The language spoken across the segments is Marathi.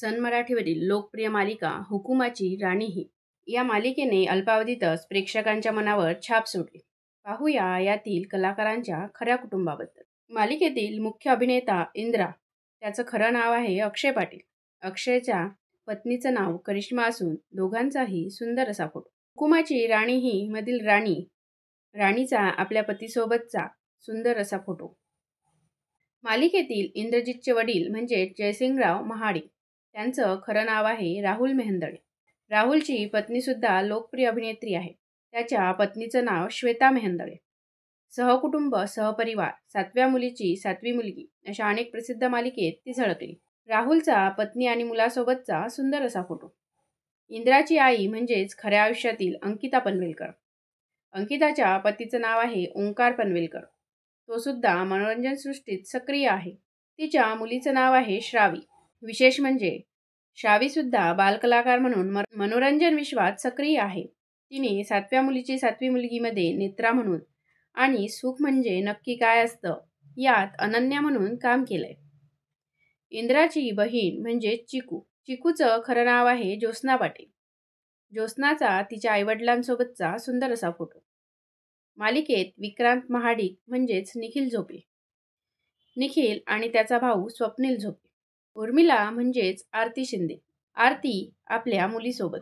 सन मराठीवरील लोकप्रिय मालिका हुकुमाची राणी ही. या मालिकेने अल्पावधीतच प्रेक्षकांच्या मनावर छाप सोडली. पाहूया यातील कलाकारांच्या खऱ्या कुटुंबाबद्दल. मालिकेतील मुख्य अभिनेता इंद्रा, त्याचं खरं नाव आहे अक्षय पाटील. अक्षयच्या पत्नीचं नाव करिश्मा असून दोघांचाही सुंदर असा फोटो. हुकुमाची राणी ही मधील राणीचा आपल्या पतीसोबतचा सुंदर असा फोटो. मालिकेतील इंद्रजितचे वडील म्हणजे जयसिंगराव महाडिक, त्यांचं खरं नाव आहे राहुल मेहंदळे. राहुलची पत्नीसुद्धा लोकप्रिय अभिनेत्री आहे. त्याच्या पत्नीचं नाव श्वेता मेहंदळे. सहकुटुंब, सहपरिवार, 7व्या मुलीची 7वी मुलगी अशा अनेक प्रसिद्ध मालिकेत ती झळकली. राहुलचा पत्नी आणि मुलासोबतचा सुंदर असा फोटो. इंद्राची आई म्हणजेच खऱ्या आयुष्यातील अंकिता पनवेलकर. अंकिताच्या पतीचं नाव आहे ओंकार पनवेलकर. तो सुद्धा मनोरंजन सृष्टीत सक्रिय आहे. तिच्या मुलीचं नाव आहे श्रावी. विशेष म्हणजे श्रावीसुद्धा बालकलाकार म्हणून मनोरंजन विश्वात सक्रिय आहे. तिने 7व्या मुलीची 7वी मुलगीमध्ये नेत्रा म्हणून आणि सुख म्हणजे नक्की काय असतं यात अनन्या म्हणून काम केलंय. इंद्राची बहीण म्हणजे चिकूचं खरं नाव आहे ज्योत्स्ना पाटील. ज्योत्स्नाचा तिच्या आईवडिलांसोबतचा सुंदर असा फोटो. मालिकेत विक्रांत महाडिक म्हणजेच निखिल झोपे. निखिल आणि त्याचा भाऊ स्वप्नील झोपे. उर्मिला म्हणजेच आरती शिंदे. आरती आपल्या मुलीसोबत.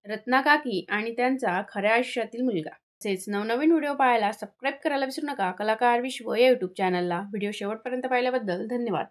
रत्ना काकी आणि त्यांचा खऱ्या आयुष्यातील मुलगा. तसेच नवनवीन व्हिडिओ पाहायला सबस्क्राईब करायला विसरू नका. कलाकार विश्व या यूट्यूब चॅनलला. व्हिडिओ शेवटपर्यंत पाहिल्याबद्दल धन्यवाद.